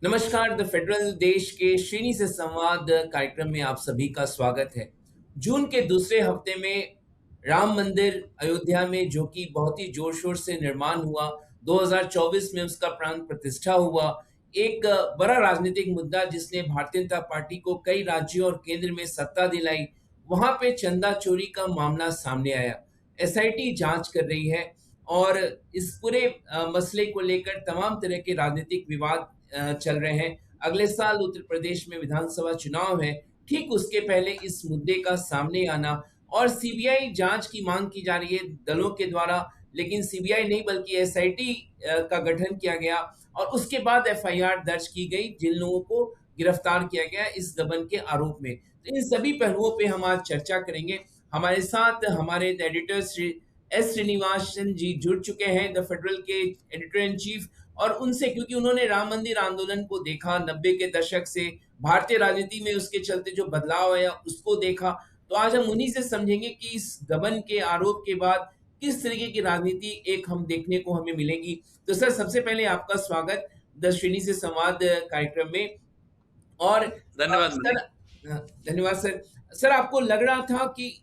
नमस्कार। The federal देश के श्रेणी से संवाद कार्यक्रम में आप सभी का स्वागत है। जून के दूसरे हफ्ते में राम मंदिर अयोध्या में, जो कि बहुत ही जोर शोर से निर्माण हुआ, 2024 में उसका प्राण प्रतिष्ठा हुआ। एक बड़ा राजनीतिक मुद्दा जिसने भारतीय जनता पार्टी को कई राज्यों और केंद्र में सत्ता दिलाई, वहां पे चंदा चोरी का मामला सामने आया। एसआईटी जांच कर रही है और इस पूरे मसले को लेकर तमाम तरह के राजनीतिक विवाद चल रहे हैं। अगले साल उत्तर प्रदेश में विधानसभा चुनाव है। ठीक उसके पहले इस मुद्दे का सामने आना और सीबीआई जांच की मांग की जा रही है दलों के द्वारा, लेकिन सीबीआई नहीं बल्कि एसआईटी का गठन किया गया और उसके बाद एफआईआर दर्ज की गई, जिन लोगों को गिरफ्तार किया गया इस गबन के आरोप में। तो इन सभी पहलुओं पे हम आज चर्चा करेंगे। हमारे साथ हमारे एडिटर श्री एस श्रीनिवासन जी जुड़ चुके हैं, द फेडरल के एडिटर इन चीफ। और उनसे, क्योंकि उन्होंने राम मंदिर आंदोलन को देखा 90 के दशक से, भारतीय राजनीति में उसके चलते जो बदलाव आया उसको देखा, तो आज हम उन्हीं से समझेंगे कि इस गबन के आरोप के बाद किस तरीके की राजनीति एक हम देखने को हमें मिलेगी। तो सर, सबसे पहले आपका स्वागत द श्रेणी से संवाद कार्यक्रम में। और धन्यवाद सर, मनीष। धन्यवाद सर। सर, आपको लग रहा था कि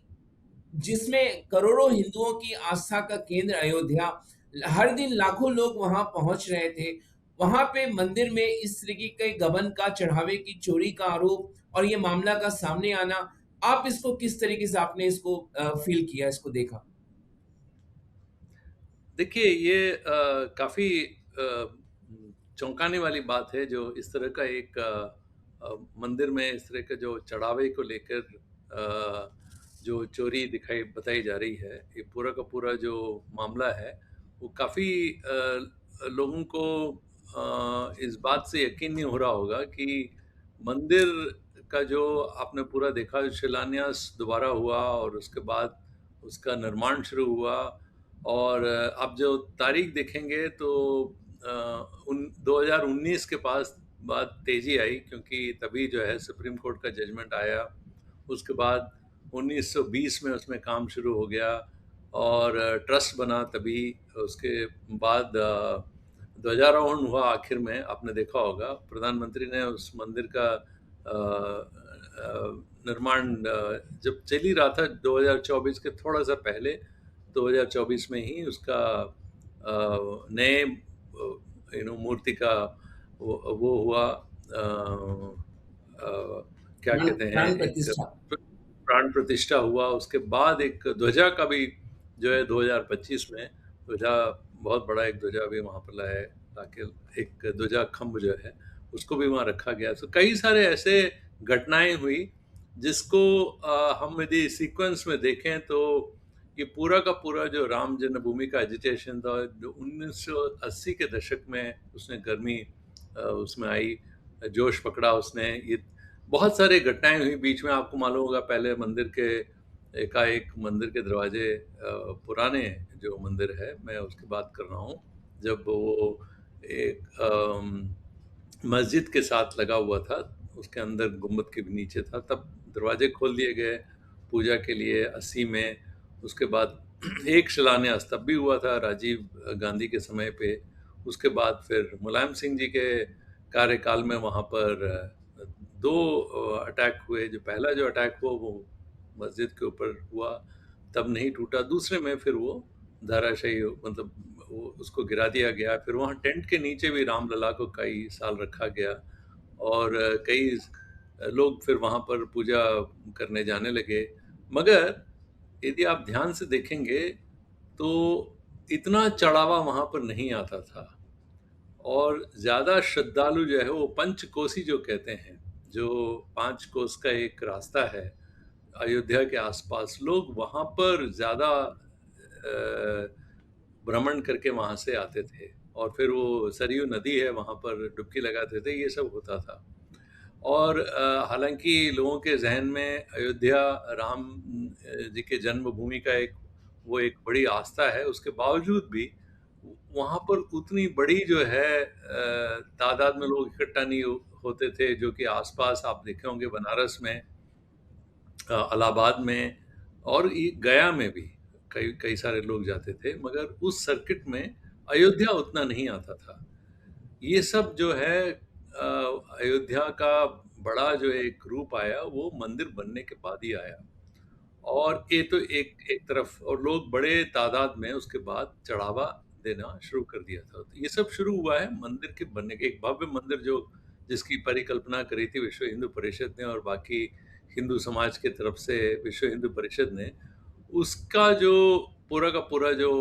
जिसमें करोड़ों हिंदुओं की आस्था का केंद्र अयोध्या, हर दिन लाखों लोग वहां पहुंच रहे थे, वहां पे मंदिर में इस तरीके के गबन का, चढ़ावे की चोरी का आरोप और ये मामला का सामने आना, आप इसको किस तरीके से आपने इसको फील किया, इसको देखा? देखिए, ये काफ़ी चौंकाने वाली बात है जो इस तरह का एक मंदिर में इस तरह के जो चढ़ावे को लेकर जो चोरी दिखाई बताई जा रही है, ये पूरा का पूरा जो मामला है वो काफ़ी लोगों को इस बात से यकीन नहीं हो रहा होगा कि मंदिर का जो आपने पूरा देखा, शिलान्यास दोबारा हुआ और उसके बाद उसका निर्माण शुरू हुआ। और आप जो तारीख देखेंगे तो अ, उन 2019 के पास बाद तेज़ी आई, क्योंकि तभी जो है सुप्रीम कोर्ट का जजमेंट आया। उसके बाद 1920 में उसमें काम शुरू हो गया और ट्रस्ट बना तभी। उसके बाद ध्वजारोहण हुआ आखिर में, आपने देखा होगा प्रधानमंत्री ने उस मंदिर का निर्माण जब चल ही रहा था 2024 के थोड़ा सा पहले, 2024 में ही उसका नए मूर्ति का वो हुआ, क्या कहते हैं, प्राण एक प्रतिष्ठा। प्राण प्रतिष्ठा हुआ। उसके बाद एक ध्वजा का भी जो है 2025 में ध्वजा, बहुत बड़ा एक ध्वजा भी वहाँ पर लाया है, ताकि एक ध्वजा खम्भ जो है उसको भी वहाँ रखा गया। तो कई सारे ऐसे घटनाएं हुई जिसको हम यदि सीक्वेंस में देखें तो ये पूरा का पूरा जो राम जन्मभूमि का एजिटेशन था, जो 1980 के दशक में उसने गर्मी उसमें आई, जोश पकड़ा उसने। ये बहुत सारे घटनाएं हुई बीच में, आपको मालूम होगा। पहले मंदिर के एकाएक मंदिर के दरवाजे, पुराने जो मंदिर है मैं उसकी बात कर रहा हूँ, जब वो एक मस्जिद के साथ लगा हुआ था, उसके अंदर गुम्बद के भी नीचे था, तब दरवाजे खोल दिए गए पूजा के लिए 80 में। उसके बाद एक शिलान्यास तब भी हुआ था राजीव गांधी के समय पे। उसके बाद फिर मुलायम सिंह जी के कार्यकाल में वहाँ पर दो अटैक हुए। जो पहला जो अटैक हुआ वो मस्जिद के ऊपर हुआ, तब नहीं टूटा। दूसरे में फिर वो धाराशायी, मतलब वो उसको गिरा दिया गया। फिर वहाँ टेंट के नीचे भी रामलला को कई साल रखा गया और कई लोग फिर वहाँ पर पूजा करने जाने लगे। मगर यदि आप ध्यान से देखेंगे तो इतना चढ़ावा वहाँ पर नहीं आता था, और ज़्यादा श्रद्धालु जो है वो पंचकोसी जो कहते हैं, जो 5 कोस का एक रास्ता है अयोध्या के आसपास, लोग वहाँ पर ज़्यादा भ्रमण करके वहाँ से आते थे और फिर वो सरयू नदी है वहाँ पर डुबकी लगाते थे। ये सब होता था। और हालांकि लोगों के जहन में अयोध्या राम जी के जन्मभूमि का एक बड़ी आस्था है, उसके बावजूद भी वहाँ पर उतनी बड़ी जो है तादाद में लोग इकट्ठा नहीं होते थे, जो कि आसपास आप देखे होंगे बनारस में, इलाहाबाद में और ये गया में भी कई कई सारे लोग जाते थे। मगर उस सर्किट में अयोध्या उतना नहीं आता था। ये सब जो है अयोध्या का बड़ा जो एक रूप आया वो मंदिर बनने के बाद ही आया। और ये तो एक एक तरफ, और लोग बड़े तादाद में उसके बाद चढ़ावा देना शुरू कर दिया था। तो ये सब शुरू हुआ है मंदिर के बनने के, एक भव्य मंदिर जो जिसकी परिकल्पना करी थी विश्व हिंदू परिषद ने और बाकी हिंदू समाज की तरफ से विश्व हिंदू परिषद ने, उसका जो पूरा का पूरा जो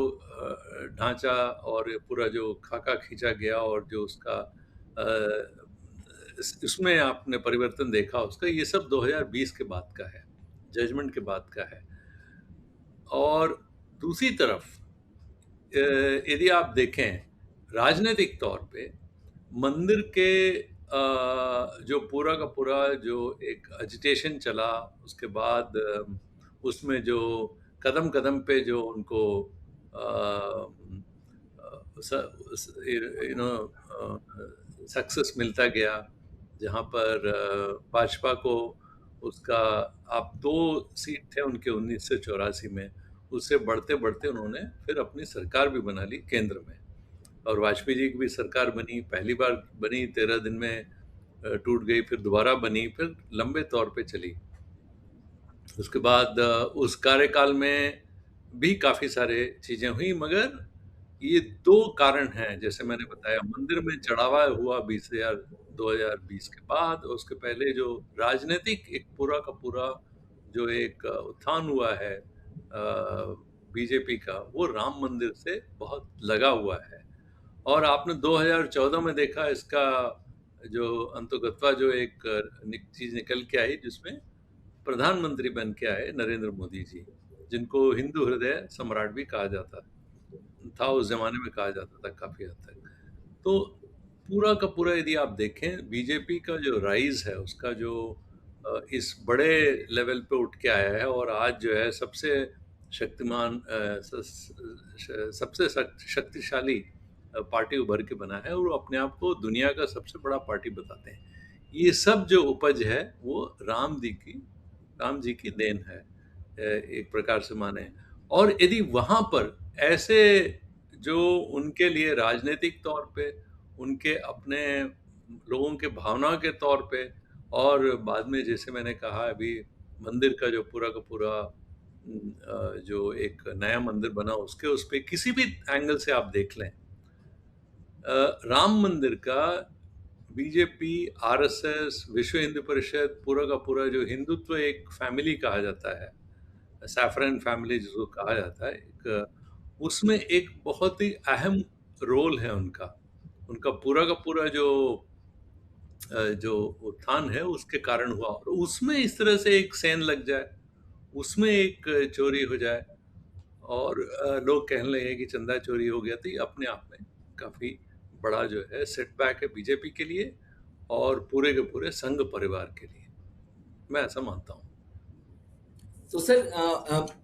ढांचा और पूरा जो खाका खींचा गया और जो उसका इसमें आपने परिवर्तन देखा उसका, ये सब 2020 के बाद का है, जजमेंट के बाद का है। और दूसरी तरफ यदि आप देखें राजनीतिक तौर पे मंदिर के जो पूरा का पूरा जो एक एजिटेशन चला, उसके बाद उसमें जो कदम कदम पे जो उनको यू नो सक्सेस मिलता गया, जहाँ पर भाजपा को उसका, आप 2 सीट थे उनके 1984 में, उससे बढ़ते बढ़ते उन्होंने फिर अपनी सरकार भी बना ली केंद्र में। और वाजपेयी जी की भी सरकार बनी, पहली बार बनी 13 दिन में टूट गई, फिर दोबारा बनी, फिर लंबे तौर पे चली। उसके बाद उस कार्यकाल में भी काफ़ी सारे चीज़ें हुई, मगर ये 2 कारण हैं, जैसे मैंने बताया मंदिर में चढ़ावा हुआ 2020 के बाद, और उसके पहले जो राजनीतिक एक पूरा का पूरा जो एक उत्थान हुआ है बीजेपी का, वो राम मंदिर से बहुत लगा हुआ है। और आपने 2014 में देखा इसका जो अंतर्गतवा जो एक चीज़ निकल के आई, जिसमें प्रधानमंत्री बन के आए नरेंद्र मोदी जी, जिनको हिंदू हृदय सम्राट भी कहा जाता था, उस जमाने में कहा जाता था काफी हद तक। तो पूरा का पूरा यदि आप देखें बीजेपी का जो राइज है उसका जो इस बड़े लेवल पे उठ के आया है, और आज जो है सबसे शक्तिमान सबसे शक्तिशाली पार्टी उभर के बना है, और वो अपने आप को दुनिया का सबसे बड़ा पार्टी बताते हैं। ये सब जो उपज है वो राम जी की देन है, एक प्रकार से माने। और यदि वहां पर ऐसे जो उनके लिए राजनीतिक तौर पे, उनके अपने लोगों के भावना के तौर पे, और बाद में जैसे मैंने कहा अभी मंदिर का जो पूरा का पूरा जो एक नया मंदिर बना उसके उस पे किसी भी एंगल से आप देख लें, राम मंदिर का बीजेपी, आरएसएस, विश्व हिंदू परिषद, पूरा का पूरा जो हिंदुत्व एक फैमिली कहा जाता है, सैफरन फैमिली जिसको कहा जाता है, एक उसमें एक बहुत ही अहम रोल है उनका। उनका पूरा का पूरा जो उत्थान है उसके कारण हुआ, और उसमें इस तरह से एक सेन लग जाए, उसमें एक चोरी हो जाए, और लोग कहने लगे कि चंदा चोरी हो गया, तो ये अपने आप में काफी बड़ा जो है सेटबैक है बीजेपी के लिए और पूरे के पूरे संघ परिवार के लिए, मैं ऐसा मानता हूँ। तो सर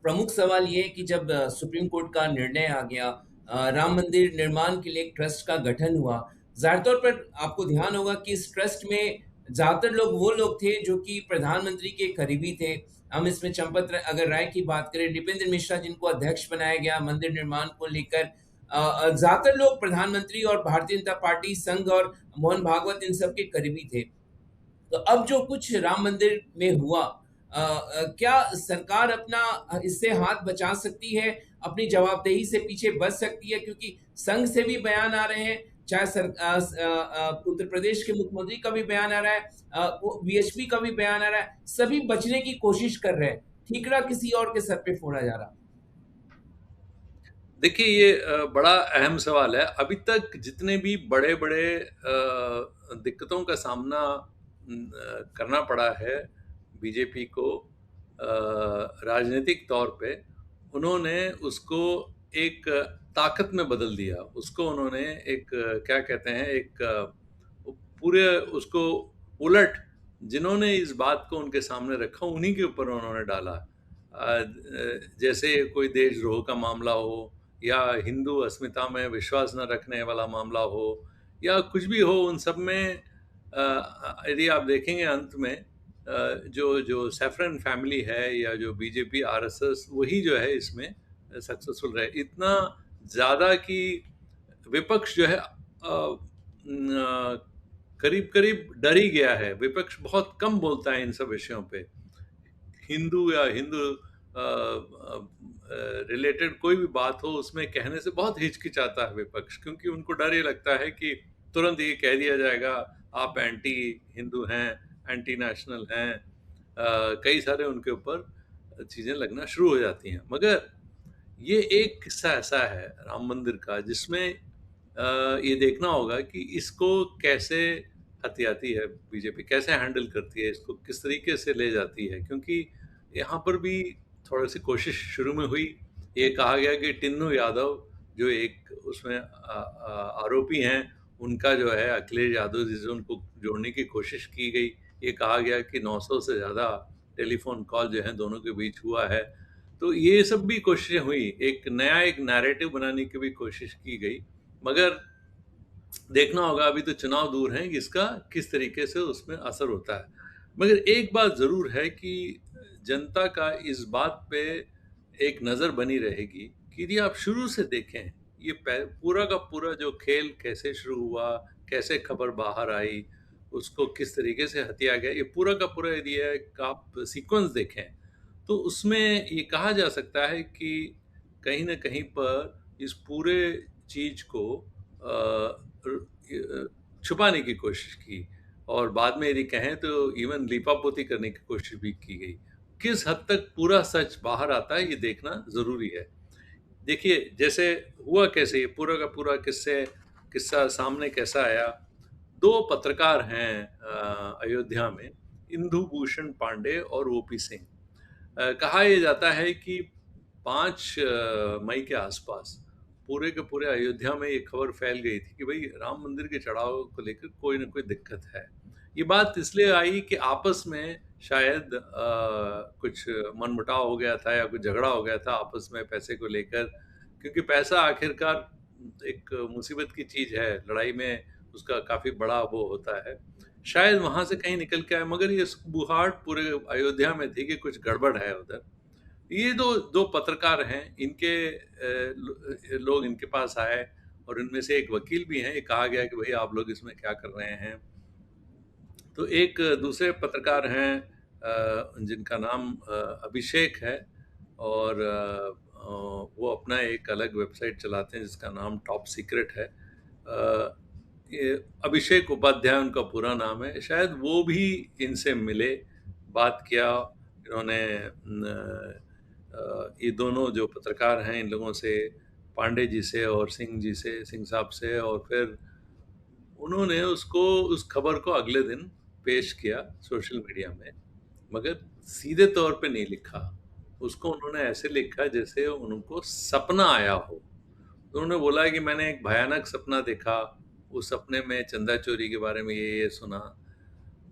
प्रमुख सवाल ये है कि जब सुप्रीम कोर्ट का निर्णय आ गया, राम मंदिर निर्माण के लिए एक ट्रस्ट का गठन हुआ, ज़ाहिर तौर पर आपको ध्यान होगा कि इस ट्रस्ट में ज़्यादातर लोग वो लोग थे जो कि प्रधानमंत्री के करीबी थे। हम इसमें अगर राय की बात करें, नृपेंद्र मिश्रा जिनको अध्यक्ष बनाया गया मंदिर निर्माण को लेकर, ज़्यादातर लोग प्रधानमंत्री और भारतीय जनता पार्टी, संघ और मोहन भागवत इन सब के करीबी थे। तो अब जो कुछ राम मंदिर में हुआ, क्या सरकार अपना इससे हाथ बचा सकती है, अपनी जवाबदेही से पीछे बच सकती है? क्योंकि संघ से भी बयान आ रहे हैं, चाहे उत्तर प्रदेश के मुख्यमंत्री का भी बयान आ रहा है, वीएचपी का भी बयान आ रहा है, सभी बचने की कोशिश कर रहे हैं, ठीकरा किसी और के सर पे फोड़ा जा रहा। देखिए ये बड़ा अहम सवाल है। अभी तक जितने भी बड़े-बड़े दिक्कतों का सामना करना पड़ा है बीजेपी को राजनीतिक तौर पे, उन्होंने उसको एक ताकत में बदल दिया। उसको उन्होंने एक क्या कहते हैं, एक पूरे उसको उलट, जिन्होंने इस बात को उनके सामने रखा उन्हीं के ऊपर उन्होंने डाला। जैसे कोई देशद्रोह का मामला हो, या हिंदू अस्मिता में विश्वास न रखने वाला मामला हो, या कुछ भी हो, उन सब में यदि आप देखेंगे अंत में जो जो सैफरन फैमिली है या जो बीजेपी आरएसएस, वही जो है इसमें सक्सेसफुल रहे। इतना ज़्यादा कि विपक्ष जो है करीब-करीब डर ही गया है। विपक्ष बहुत कम बोलता है इन सब विषयों पे। हिंदू या हिंदू रिलेटेड कोई भी बात हो उसमें कहने से बहुत हिचकिचाता है विपक्ष, क्योंकि उनको डर ये लगता है कि तुरंत ये कह दिया जाएगा आप एंटी हिंदू हैं, एंटी नेशनल हैं। कई सारे उनके ऊपर चीज़ें लगना शुरू हो जाती हैं। मगर ये एक किस्सा ऐसा है राम मंदिर का जिसमें ये देखना होगा कि इसको कैसे हथियाती है बीजेपी, कैसे हैंडल करती है इसको, किस तरीके से ले जाती है। क्योंकि यहाँ पर भी थोड़ी-सी कोशिश शुरू में हुई। ये कहा गया कि टिन्नू यादव जो एक उसमें आरोपी हैं, उनका जो है अखिलेश यादव जी से उनको जोड़ने की कोशिश की गई। ये कहा गया कि 900 से ज़्यादा टेलीफ़ोन कॉल जो हैं दोनों के बीच हुआ है। तो ये सब भी कोशिशें हुई। एक नैरेटिव बनाने की भी कोशिश की गई। मगर देखना होगा, अभी तो चुनाव दूर हैं, इसका किस तरीके से उसमें असर होता है। मगर एक बात ज़रूर है कि जनता का इस बात पे एक नज़र बनी रहेगी कि यदि आप शुरू से देखें, ये पूरा का पूरा जो खेल कैसे शुरू हुआ, कैसे खबर बाहर आई, उसको किस तरीके से हथिया गया, ये पूरा का पूरा यदि आप सीक्वेंस देखें, तो उसमें ये कहा जा सकता है कि कहीं न कहीं पर इस पूरे चीज़ को छुपाने की कोशिश की और बाद में यदि कहें तो इवन लीपापोती करने की कोशिश भी की गई। किस हद तक पूरा सच बाहर आता है ये देखना ज़रूरी है। देखिए जैसे हुआ कैसे ये पूरा का पूरा किस्सा सामने कैसा आया। 2 पत्रकार हैं अयोध्या में, इंदु भूषण पांडे और ओपी सिंह। कहा ये जाता है कि 5 मई के आसपास पूरे के पूरे अयोध्या में ये खबर फैल गई थी कि भई राम मंदिर के चढ़ाव को लेकर कोई न कोई दिक्कत है। ये बात इसलिए आई कि आपस में शायद कुछ मनमुटाव हो गया था या कुछ झगड़ा हो गया था आपस में पैसे को लेकर, क्योंकि पैसा आखिरकार एक मुसीबत की चीज़ है, लड़ाई में उसका काफ़ी बड़ा वो होता है। शायद वहाँ से कहीं निकल के आए, मगर ये सुगबुगाहट पूरे अयोध्या में थी कि कुछ गड़बड़ है उधर। ये 2 पत्रकार हैं, इनके लोग इनके पास आए और इनमें से एक वकील भी हैं। ये कहा गया कि भई आप लोग इसमें क्या कर रहे हैं? तो एक दूसरे पत्रकार हैं जिनका नाम अभिषेक है और वो अपना एक अलग वेबसाइट चलाते हैं जिसका नाम टॉप सीक्रेट है। ये अभिषेक उपाध्याय उनका पूरा नाम है। शायद वो भी इनसे मिले, बात किया इन्होंने ये दोनों जो पत्रकार हैं इन लोगों से, पांडे जी से और सिंह जी से, सिंह साहब से, और फिर उन्होंने उसको उस खबर को अगले दिन पेश किया सोशल मीडिया में, मगर सीधे तौर पे नहीं लिखा। उसको उन्होंने ऐसे लिखा जैसे उनको सपना आया हो। उन्होंने बोला कि मैंने एक भयानक सपना देखा, उस सपने में चंदा चोरी के बारे में ये सुना,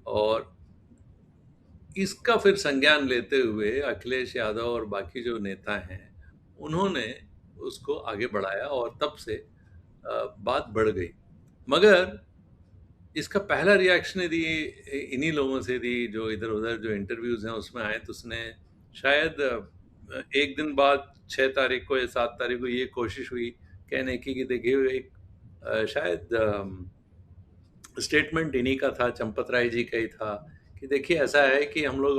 और इसका फिर संज्ञान लेते हुए अखिलेश यादव और बाकी जो नेता हैं, उन्होंने उसको आगे बढ़ाया और तब से बात बढ़ गई। मगर इसका पहला रिएक्शन यदि इन्हीं लोगों से यदि जो इधर-उधर जो इंटरव्यूज़ हैं उसमें आए, तो उसने शायद 1 दिन बाद 6 तारीख को या 7 तारीख को ये कोशिश हुई कहने की कि देखिए एक शायद स्टेटमेंट इन्हीं का था, चंपत राय जी का ही था कि देखिए ऐसा है कि हम लोग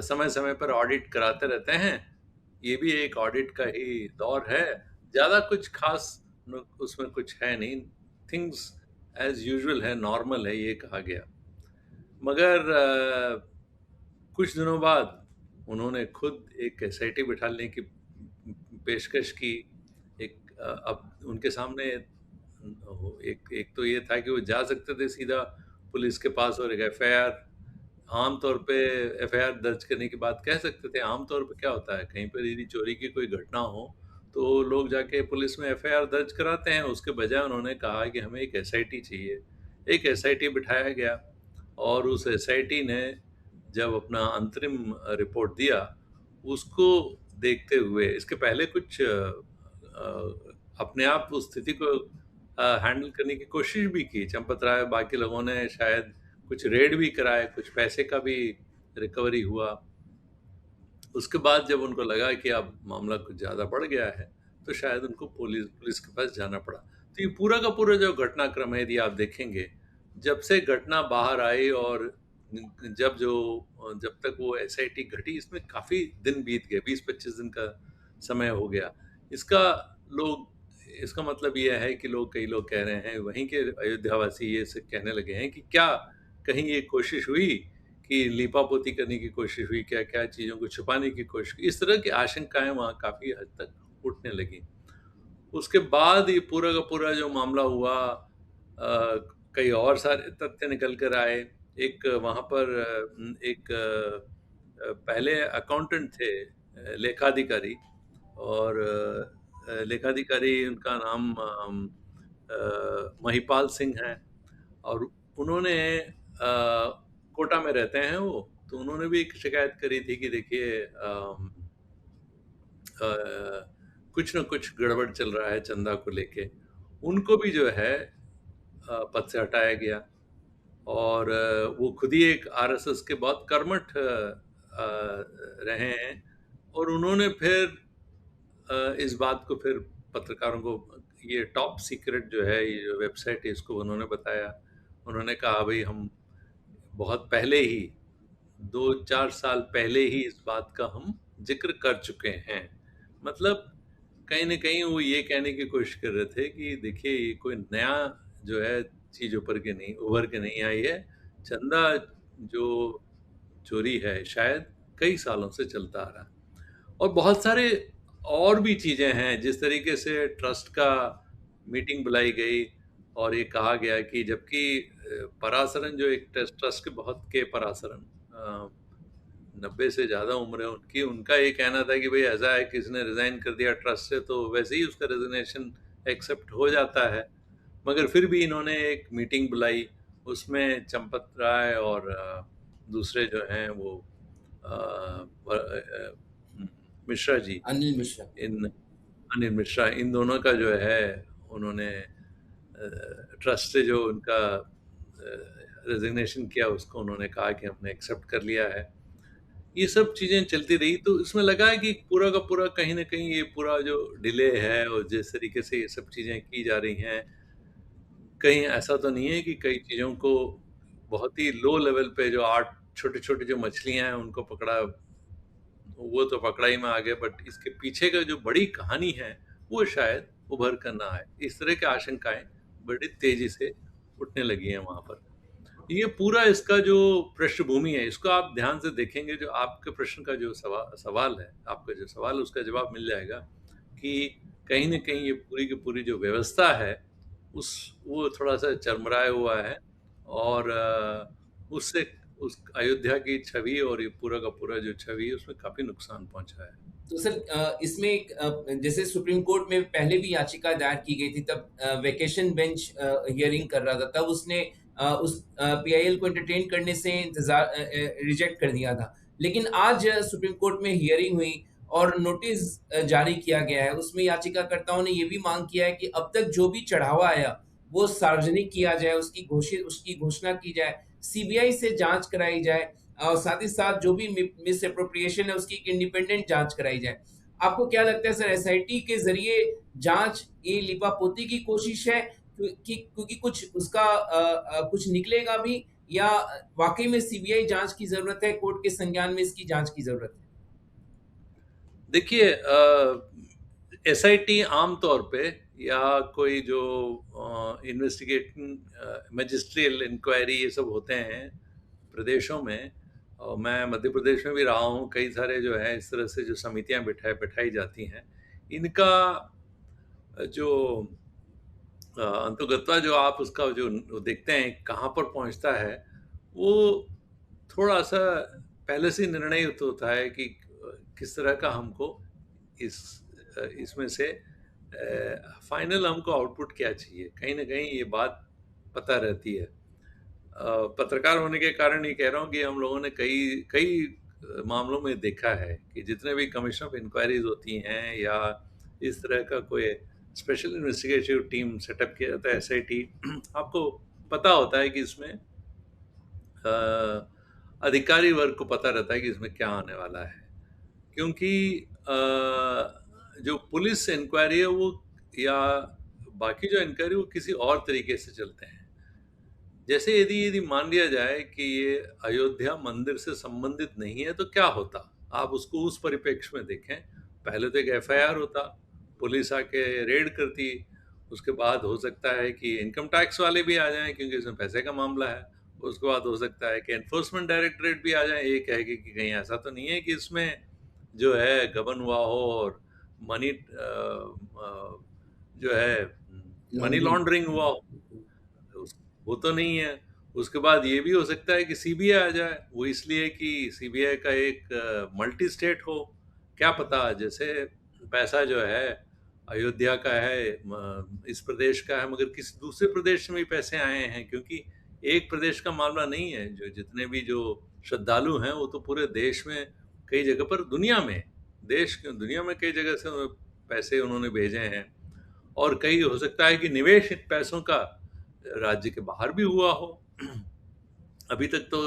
समय-समय पर ऑडिट कराते रहते हैं। ये भी एक ऑडिट का ही दौर है। ज़्यादा कुछ ख़ास उसमें कुछ है नहीं। थिंग्स एज़ यूजुअल है, नॉर्मल है, ये कहा गया। मगर कुछ दिनों बाद उन्होंने खुद एक एसआईटी बिठाने की पेशकश की। अब उनके सामने एक एक तो ये था कि वो जा सकते थे सीधा पुलिस के पास और एक एफआईआर, आम तौर पे एफआईआर दर्ज करने की बात कह सकते थे। आम तौर पे क्या होता है, कहीं पर यदि चोरी की कोई घटना हो तो लोग जाके पुलिस में एफआईआर दर्ज कराते हैं। उसके बजाय उन्होंने कहा कि हमें एक एसआईटी चाहिए। एक एसआईटी बिठाया गया और उस एसआईटी ने जब अपना अंतरिम रिपोर्ट दिया, उसको देखते हुए इसके पहले कुछ अपने आप उस स्थिति को हैंडल करने की कोशिश भी की। चंपत राय बाकी लोगों ने शायद कुछ रेड भी कराए, कुछ पैसे का भी रिकवरी हुआ। उसके बाद जब उनको लगा कि अब मामला कुछ ज़्यादा बढ़ गया है, तो शायद उनको पुलिस पुलिस के पास जाना पड़ा। तो ये पूरा का पूरा जो घटनाक्रम है यदि आप देखेंगे, जब से घटना बाहर आई और जब तक वो एसआईटी घटी, इसमें काफ़ी दिन बीत गए, 20-25 दिन का समय हो गया। इसका लोग इसका मतलब ये है कि कई लोग कह रहे हैं, वहीं के अयोध्यावासी ये से कहने लगे हैं कि क्या कहीं ये कोशिश हुई कि लीपापोती करने की कोशिश हुई, क्या-क्या चीज़ों को छुपाने की कोशिश की। इस तरह की आशंकाएँ वहाँ काफ़ी हद तक उठने लगीं। उसके बाद ये पूरा का पूरा जो मामला हुआ, कई और सारे तथ्य निकल कर आए। एक वहाँ पर एक पहले अकाउंटेंट थे, लेखाधिकारी, और लेखाधिकारी उनका नाम महिपाल सिंह है, और उन्होंने कोटा में रहते हैं वो, तो उन्होंने भी एक शिकायत करी थी कि देखिए कुछ न कुछ गड़बड़ चल रहा है चंदा को लेके। उनको भी जो है पद से हटाया गया, और वो खुद ही एक आरएसएस के बहुत कर्मठ रहे हैं, और उन्होंने फिर इस बात को फिर पत्रकारों को, ये टॉप सीक्रेट जो है, ये जो वेबसाइट है, इसको उन्होंने बताया। उन्होंने कहा भाई हम बहुत पहले ही 2-4 साल पहले ही इस बात का हम ज़िक्र कर चुके हैं। मतलब कहीं न कहीं वो ये कहने की कोशिश कर रहे थे कि देखिए ये कोई नया जो है चीज़ उभर के नहीं आई है। चंदा जो चोरी है शायद कई सालों से चलता आ रहा है। और बहुत सारे और भी चीज़ें हैं, जिस तरीके से ट्रस्ट का मीटिंग बुलाई गई और ये कहा गया कि जबकि परासरन जो एक ट्रस्ट के बहुत के परासरन 90 से ज़्यादा उम्र है उनकी, उनका ये कहना था कि भाई ऐसा है, किसी ने रिज़ाइन कर दिया ट्रस्ट से तो वैसे ही उसका रेज़िग्नेशन एक्सेप्ट हो जाता है। मगर फिर भी इन्होंने एक मीटिंग बुलाई, उसमें चंपत राय और दूसरे जो हैं वो मिश्रा जी, अनिल मिश्रा। इन अनिल मिश्रा, इन दोनों का जो है उन्होंने ट्रस्ट से जो उनका रेजिग्नेशन किया, उसको उन्होंने कहा कि हमने एक्सेप्ट कर लिया है। ये सब चीज़ें चलती रही, तो इसमें लगा है कि पूरा का पूरा कहीं न कहीं ये पूरा जो डिले है और जिस तरीके से ये सब चीज़ें की जा रही हैं, कहीं ऐसा तो नहीं है कि कई चीज़ों को बहुत ही लो लेवल पे जो 8 छोटे-छोटे जो मछलियाँ हैं उनको पकड़ा, वो तो पकड़ा ही में आ गए, बट इसके पीछे का जो बड़ी कहानी है, वो शायद उभर कर ना आए। इस तरह की आशंकाएँ बड़ी तेज़ी से उठने लगी हैं वहाँ पर। ये पूरा इसका जो पृष्ठभूमि है, इसको आप ध्यान से देखेंगे, जो आपके प्रश्न का जो सवाल है, आपका जो सवाल है उसका जवाब मिल जाएगा कि कहीं न कहीं ये पूरी की पूरी जो व्यवस्था है, उस वो थोड़ा-सा चरमराया हुआ है, और उससे उस अयोध्या की छवि और ये पूरा का पूरा जो छवि है, उसमें काफ़ी नुकसान पहुँचा है। तो सर इसमें एक जैसे सुप्रीम कोर्ट में पहले भी याचिका दायर की गई थी, तब वेकेशन बेंच हियरिंग कर रहा था, तब उसने उस पीआईएल को एंटरटेन करने से इंतजार रिजेक्ट कर दिया था। लेकिन आज सुप्रीम कोर्ट में हियरिंग हुई और नोटिस जारी किया गया है। उसमें याचिकाकर्ताओं ने ये भी मांग किया है कि अब तक जो भी चढ़ावा आया वो सार्वजनिक किया जाए, उसकी घोषणा की जाए, सीबीआई से जांच कराई जाए और साथ ही साथ जो भी मिस एप्रोप्रिएशन है उसकी एक इंडिपेंडेंट जांच कराई जाए। आपको क्या लगता है सर, एसआईटी के जरिए जांच ये लिपापोती की कोशिश है क्योंकि कुछ उसका कुछ निकलेगा भी, या वाकई में सीबीआई जांच की जरूरत है, कोर्ट के संज्ञान में इसकी जांच की जरूरत है? देखिए एसआईटी आम तौर पे या कोई जो इन्वेस्टिगेटिंग मैजिस्ट्रियल इंक्वायरी, ये सब होते हैं प्रदेशों में, और मैं मध्य प्रदेश में भी रहा हूँ, कई सारे जो है इस तरह से जो समितियाँ बिठाई जाती हैं, इनका जो अंतोगत्वा जो आप उसका जो देखते हैं कहाँ पर पहुँचता है, वो थोड़ा-सा पहले से ही निर्णय होता है कि किस तरह का हमको इसमें से फाइनल हमको आउटपुट क्या चाहिए। कहीं न कहीं ये बात पता रहती है। पत्रकार होने के कारण ये कह रहा हूँ कि हम लोगों ने कई कई मामलों में देखा है कि जितने भी कमीशन ऑफ इंक्वायरीज होती हैं या इस तरह का कोई स्पेशल इन्वेस्टिगेटिव टीम सेटअप किया जाता है, एसआईटी, आपको पता होता है कि इसमें अधिकारी वर्ग को पता रहता है कि इसमें क्या आने वाला है, क्योंकि जो पुलिस इंक्वायरी है वो, या बाकी जो इंक्वायरी, वो किसी और तरीके से चलते हैं। जैसे यदि यदि मान लिया जाए कि ये अयोध्या मंदिर से संबंधित नहीं है तो क्या होता? आप उसको उस परिप्रेक्ष्य में देखें। पहले तो एक एफआईआर होता, पुलिस आके रेड करती, उसके बाद हो सकता है कि इनकम टैक्स वाले भी आ जाएँ क्योंकि इसमें पैसे का मामला है। उसके बाद हो सकता है कि एनफोर्समेंट डायरेक्टरेट भी आ जाए, ये कह के कि कहीं ऐसा तो नहीं है कि इसमें जो है गबन हुआ हो और मनी जो है मनी लॉन्ड्रिंग। लॉन्ड्रिंग हुआ हो। उस वो तो नहीं है। उसके बाद ये भी हो सकता है कि सीबीआई आ जाए, वो इसलिए कि सीबीआई का एक मल्टी स्टेट हो, क्या पता। जैसे पैसा जो है अयोध्या का है, इस प्रदेश का है, मगर किसी दूसरे प्रदेश में भी पैसे आए हैं, क्योंकि एक प्रदेश का मामला नहीं है। जो जितने भी जो श्रद्धालु हैं वो तो पूरे देश में कई जगह पर, दुनिया में, दुनिया में कई जगह से पैसे उन्होंने भेजे हैं। और कई हो सकता है कि निवेश इन पैसों का राज्य के बाहर भी हुआ हो। अभी तक तो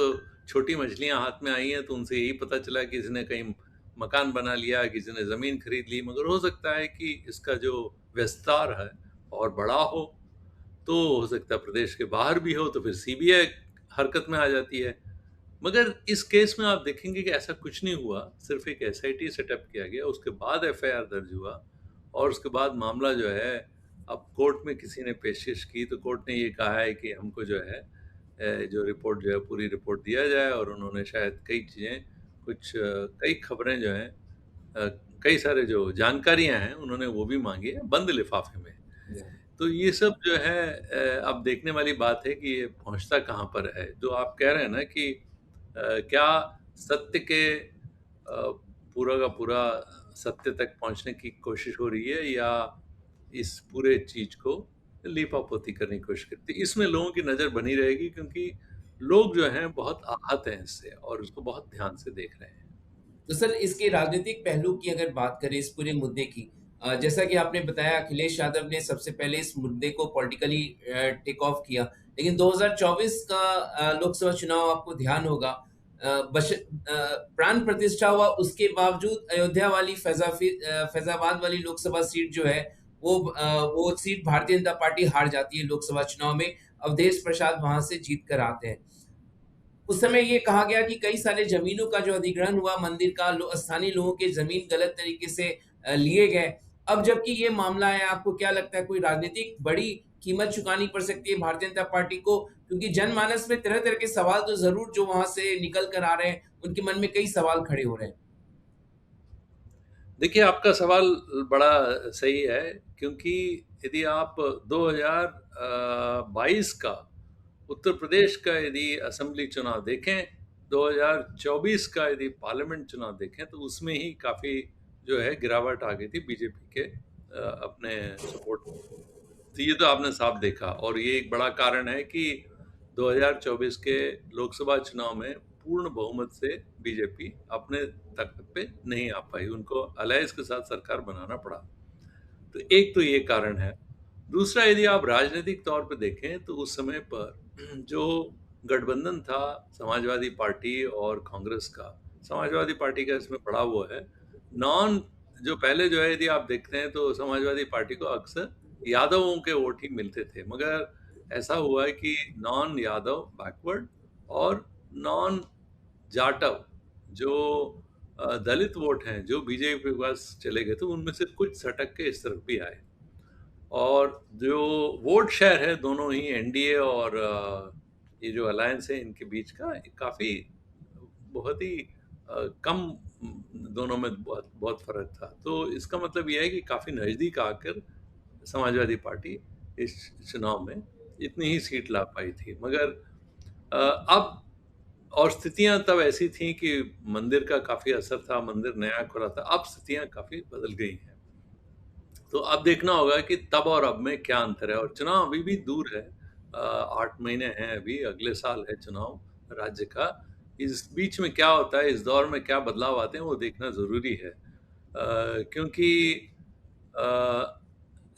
छोटी मछलियां हाथ में आई हैं तो उनसे यही पता चला कि किसी ने कहीं मकान बना लिया, किसी ने जमीन खरीद ली, मगर हो सकता है कि इसका जो विस्तार है और बड़ा हो, तो हो सकता है प्रदेश के बाहर भी हो, तो फिर सीबीआई हरकत में आ जाती है। मगर इस केस में आप देखेंगे कि ऐसा कुछ नहीं हुआ, सिर्फ एक एसआईटी सेटअप किया गया, उसके बाद एफआईआर दर्ज हुआ और उसके बाद मामला जो है अब कोर्ट में किसी ने पेशकश की, तो कोर्ट ने ये कहा है कि हमको जो है जो रिपोर्ट जो है पूरी रिपोर्ट दिया जाए। और उन्होंने शायद कई चीज़ें, कई खबरें जो हैं, अ, कई सारे जो जानकारियां हैं उन्होंने वो भी मांगी है बंद लिफाफे में। तो ये सब जो है अब देखने वाली बात है कि ये पहुंचता कहाँ पर है। जो आप कह रहे हैं ना कि क्या सत्य के पूरा का पूरा सत्य तक पहुंचने की कोशिश हो रही है, या इस पूरे चीज को लीपापोती करने की कोशिश करती है। इसमें लोगों की नजर बनी रहेगी क्योंकि लोग जो हैं बहुत आहत हैं इससे और उसको बहुत ध्यान से देख रहे हैं। तो सर, इसके राजनीतिक पहलू की अगर बात करें इस पूरे मुद्दे की, जैसा कि आपने बताया अखिलेश यादव ने सबसे पहले इस मुद्दे को पॉलिटिकली टेक ऑफ किया, लेकिन 2024 का लोकसभा चुनाव आपको ध्यान होगा, प्राण प्रतिष्ठा हुआ, उसके बावजूद अयोध्या वाली फैजाबाद वाली लोकसभा सीट जो है, वो सीट भारतीय जनता पार्टी हार जाती है लोकसभा चुनाव में। अवधेश प्रसाद वहां से जीत कर आते हैं। उस समय ये कहा गया कि कई सारे जमीनों का जो अधिग्रहण हुआ मंदिर का, स्थानीय लोगों के जमीन गलत तरीके से लिए गए। अब जबकि ये मामला है, आपको क्या लगता है कोई राजनीतिक बड़ी कीमत चुकानी पड़ सकती है भारतीय जनता पार्टी को? क्योंकि जनमानस में तरह तरह के सवाल तो जरूर जो वहां से निकल कर आ रहे हैं, उनके मन में कई सवाल खड़े हो रहे हैं। देखिए, आपका सवाल बड़ा सही है, क्योंकि यदि आप 2022 का उत्तर प्रदेश का यदि असेंबली चुनाव देखें, 2024 का यदि पार्लियामेंट चुनाव देखें, तो उसमें ही काफ़ी जो है गिरावट आ गई थी बीजेपी के अपने सपोर्ट में। तो ये तो आपने साफ देखा, और ये एक बड़ा कारण है कि 2024 के लोकसभा चुनाव में पूर्ण बहुमत से बीजेपी अपने ताकत पे नहीं आ पाई, उनको अलायंस के साथ सरकार बनाना पड़ा। तो एक तो ये कारण है। दूसरा, यदि आप राजनीतिक तौर पे देखें तो उस समय पर जो गठबंधन था समाजवादी पार्टी और कांग्रेस का, समाजवादी पार्टी का इसमें बड़ा वो है, नॉन जो पहले जो है, यदि आप देखते हैं तो समाजवादी पार्टी को अक्सर यादवों के वोट ही मिलते थे, मगर ऐसा हुआ है कि नॉन यादव बैकवर्ड और नॉन जाटव जो दलित वोट हैं जो बीजेपी के पास चले गए थे, उनमें से कुछ सटक के इस तरफ भी आए। और जो वोट शेयर है दोनों ही एनडीए और ये जो अलायंस है इनके बीच का, काफ़ी बहुत ही कम, दोनों में बहुत बहुत फर्क था। तो इसका मतलब यह है कि काफ़ी नज़दीक आकर समाजवादी पार्टी इस चुनाव में इतनी ही सीट ला पाई थी। मगर अब, और स्थितियां तब ऐसी थी कि मंदिर का काफ़ी असर था, मंदिर नया खुला था। अब स्थितियां काफ़ी बदल गई हैं। तो अब देखना होगा कि तब और अब में क्या अंतर है, और चुनाव अभी भी दूर है। 8 महीने हैं अभी, अगले साल है चुनाव राज्य का। इस बीच में क्या होता है, इस दौर में क्या बदलाव आते हैं, वो देखना ज़रूरी है। क्योंकि अ,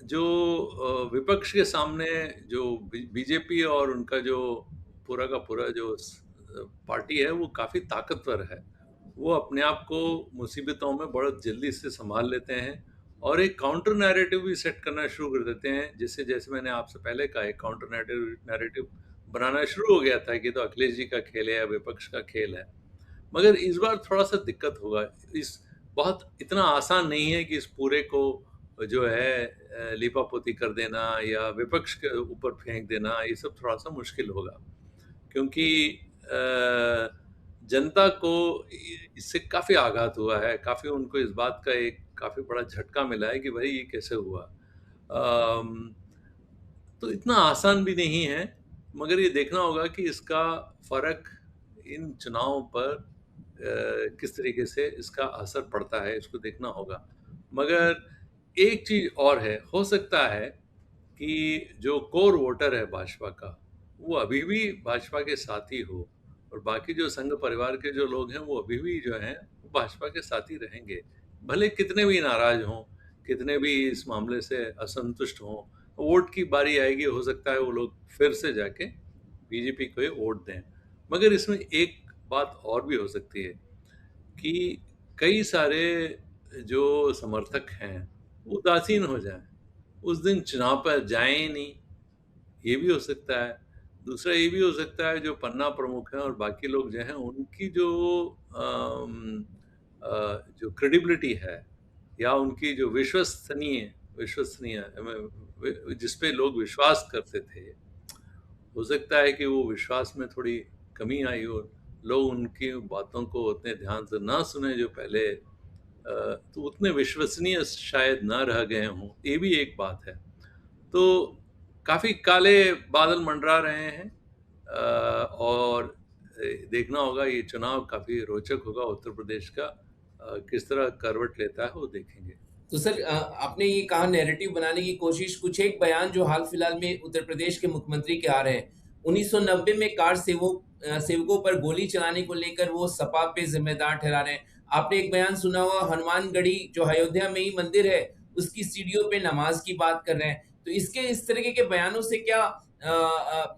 जो विपक्ष के सामने जो बीजेपी और उनका जो पूरा का पूरा जो पार्टी है, वो काफ़ी ताकतवर है। वो अपने आप को मुसीबतों में बहुत जल्दी से संभाल लेते हैं और एक काउंटर नैरेटिव भी सेट करना शुरू कर देते हैं। जैसे जैसे मैंने आपसे पहले कहा, एक काउंटर नैरेटिव बनाना शुरू हो गया था कि तो अखिलेश जी का खेल है या विपक्ष का खेल है। मगर इस बार थोड़ा-सा दिक्कत होगा। इस बहुत इतना आसान नहीं है कि इस पूरे को जो है लीपापोती कर देना या विपक्ष के ऊपर फेंक देना, ये सब थोड़ा-सा मुश्किल होगा। क्योंकि जनता को इससे काफ़ी आघात हुआ है, काफ़ी उनको इस बात का एक काफ़ी बड़ा झटका मिला है कि भई ये कैसे हुआ? अम, तो इतना आसान भी नहीं है, मगर ये देखना होगा कि इसका फ़र्क इन चुनावों पर किस तरीके से इसका असर पड़ता है, इसको देखना होगा। मगर एक चीज़ और है, हो सकता है कि जो कोर वोटर है भाजपा का, वो अभी भी भाजपा के साथ ही हो और बाकी जो संघ परिवार के जो लोग हैं, वो अभी भी जो हैं, वो भाजपा के साथ ही रहेंगे। भले कितने भी नाराज़ हों, कितने भी इस मामले से असंतुष्ट हों, वोट की बारी आएगी, हो सकता है वो लोग फिर से जाके बीजेपी को ही वोट दें। मगर इसमें एक बात और भी हो सकती है कि कई सारे जो समर्थक हैं, वो उदासीन हो जाएँ, उस दिन चुनाव पर जाएँ ही नहीं, ये भी हो सकता है। दूसरा ये भी हो सकता है जो पन्ना प्रमुख हैं और बाकी लोग जो हैं उनकी जो जो क्रेडिबिलिटी है या उनकी जो विश्वसनीय विश्वसनीय जिस पे लोग विश्वास करते थे, हो सकता है कि वो विश्वास में थोड़ी कमी आई हो, लोग उनकी बातों को उतने ध्यान से ना सुने जो पहले तो उतने विश्वसनीय शायद ना रह गए हों, ये भी एक बात है। तो काफ़ी काले बादल मंडरा रहे हैं और देखना होगा ये चुनाव काफ़ी रोचक होगा उत्तर प्रदेश का किस तरह करवट लेता है वो देखेंगे। तो सर आपने ये कहा नैरेटिव बनाने की कोशिश, कुछ एक बयान जो हाल फिलहाल में उत्तर प्रदेश के मुख्यमंत्री के आ रहे हैं, 1990 में कार सेवकों पर गोली चलाने को लेकर वो सपा पे जिम्मेदार ठहरा रहे हैं। आपने एक बयान सुना होगा, हनुमानगढ़ी जो अयोध्या में ही मंदिर है, उसकी सीढ़ियों पे नमाज की बात कर रहे हैं। तो इसके इस तरीके के बयानों से क्या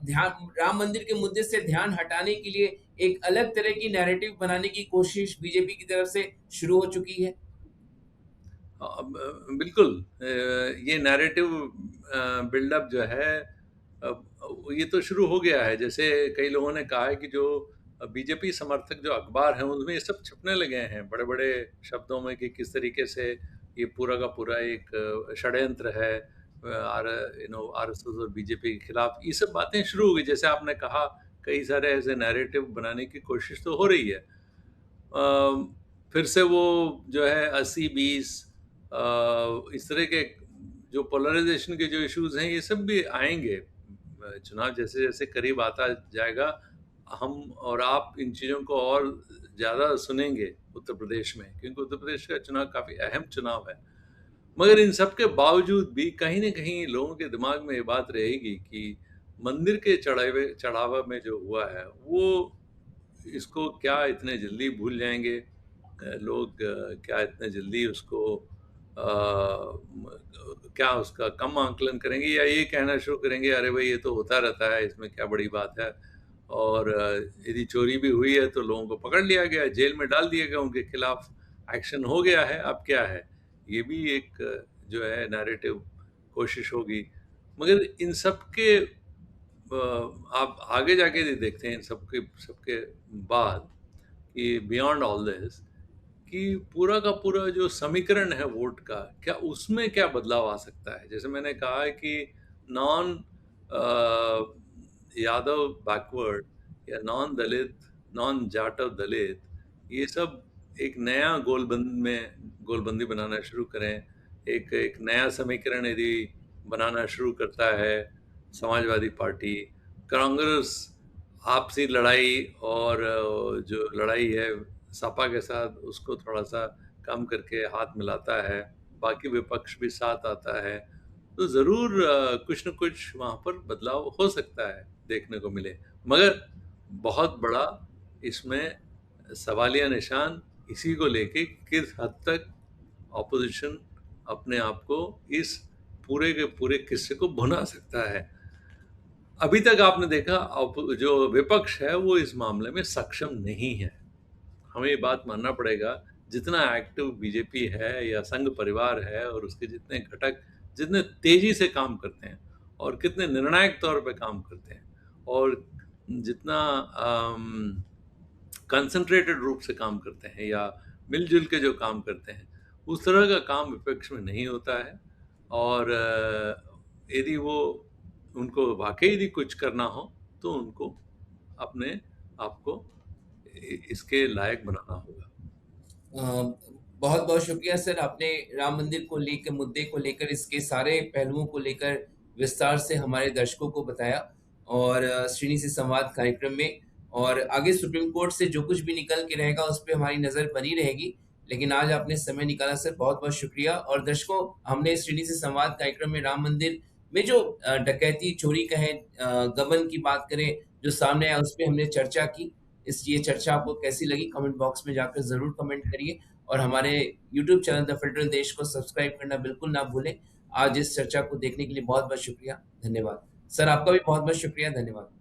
ध्यान राम मंदिर के मुद्दे से ध्यान हटाने के लिए एक अलग तरह की नैरेटिव बनाने की कोशिश बीजेपी की तरफ से शुरू हो चुकी है? बिल्कुल ये नैरेटिव बिल्डअप जो है ये तो शुरू हो गया है। जैसे कई लोगों ने कहा है कि जो बीजेपी समर्थक जो अखबार हैं उनमें ये सब छपने लगे हैं बड़े-बड़े शब्दों में कि किस तरीके से ये पूरा का पूरा एक षड्यंत्र है आरएसएस और बीजेपी के खिलाफ। ये सब बातें शुरू हो गई। जैसे आपने कहा कई सारे ऐसे नैरेटिव बनाने की कोशिश तो हो रही है। फिर से वो जो है 80-20 इस तरह के जो पोलराइजेशन के जो इश्यूज़ हैं, ये सब भी आएँगे। चुनाव जैसे-जैसे करीब आता जाएगा, हम और आप इन चीज़ों को और ज़्यादा सुनेंगे उत्तर प्रदेश में, क्योंकि उत्तर प्रदेश का चुनाव काफ़ी अहम चुनाव है। मगर इन सब के बावजूद भी कहीं न कहीं लोगों के दिमाग में ये बात रहेगी कि मंदिर के चढ़ावा में जो हुआ है, वो इसको क्या इतने जल्दी भूल जाएँगे? लोग क्या इतने जल्दी उसको क्या उसका कम आंकलन करेंगे या ये कहना शुरू करेंगे अरे भाई ये तो होता रहता है इसमें क्या बड़ी बात है और यदि चोरी भी हुई है तो लोगों को पकड़ लिया गया जेल में डाल दिया गया उनके खिलाफ एक्शन हो गया है अब क्या है ये भी एक जो है नैरेटिव कोशिश होगी मगर इन सब के आप आगे जाके देखते हैं इन सबके सबके बाद कि बियॉन्ड ऑल दिस कि पूरा का पूरा जो समीकरण है वोट का, क्या उसमें क्या बदलाव आ सकता है? जैसे मैंने कहा है कि नॉन यादव बैकवर्ड या नॉन दलित, नॉन जाटव दलित, ये सब एक नया गोलबंदी बनाना शुरू करें। एक एक नया समीकरण यदि बनाना शुरू करता है समाजवादी पार्टी, कांग्रेस आपसी लड़ाई और जो लड़ाई है सपा के साथ उसको थोड़ा-सा कम करके हाथ मिलाता है, बाकी विपक्ष भी साथ आता है, तो ज़रूर कुछ न कुछ वहाँ पर बदलाव हो सकता है, देखने को मिले। मगर बहुत बड़ा इसमें सवालिया निशान इसी को लेके किस हद तक ऑपोज़िशन अपने आप को इस पूरे के पूरे किस्से को भुना सकता है। अभी तक आपने देखा जो विपक्ष है वो इस मामले में सक्षम नहीं है। हमें ये बात मानना पड़ेगा जितना एक्टिव बीजेपी है या संघ परिवार है और उसके जितने घटक जितने तेजी से काम करते हैं और कितने निर्णायक तौर पे काम करते हैं और जितना कंसंट्रेटेड रूप से काम करते हैं या मिलजुल के जो काम करते हैं, उस तरह का काम विपक्ष में नहीं होता है। और यदि वो उनको वाकई यदि कुछ करना हो तो उनको अपने आप को इसके लायक बनाना होगा। बहुत बहुत शुक्रिया सर, आपने राम मंदिर को लेकर, मुद्दे को लेकर, इसके सारे पहलुओं को लेकर विस्तार से हमारे दर्शकों को बताया और श्रीनी से संवाद कार्यक्रम में। और आगे सुप्रीम कोर्ट से जो कुछ भी निकल के रहेगा उस पर हमारी नज़र बनी रहेगी, लेकिन आज आपने समय निकाला सर, बहुत बहुत शुक्रिया। और दर्शकों, हमने श्रीनी से संवाद कार्यक्रम में राम मंदिर में जो डकैती, चोरी कहें, गबन की बात करें, जो सामने आया उस पर हमने चर्चा की। ये चर्चा आपको कैसी लगी कमेंट बॉक्स में जाकर ज़रूर कमेंट करिए और हमारे यूट्यूब चैनल द फिल्टर देश को सब्सक्राइब करना बिल्कुल ना भूलें। आज इस चर्चा को देखने के लिए बहुत बहुत शुक्रिया, धन्यवाद सर। आपका भी बहुत बहुत शुक्रिया, धन्यवाद।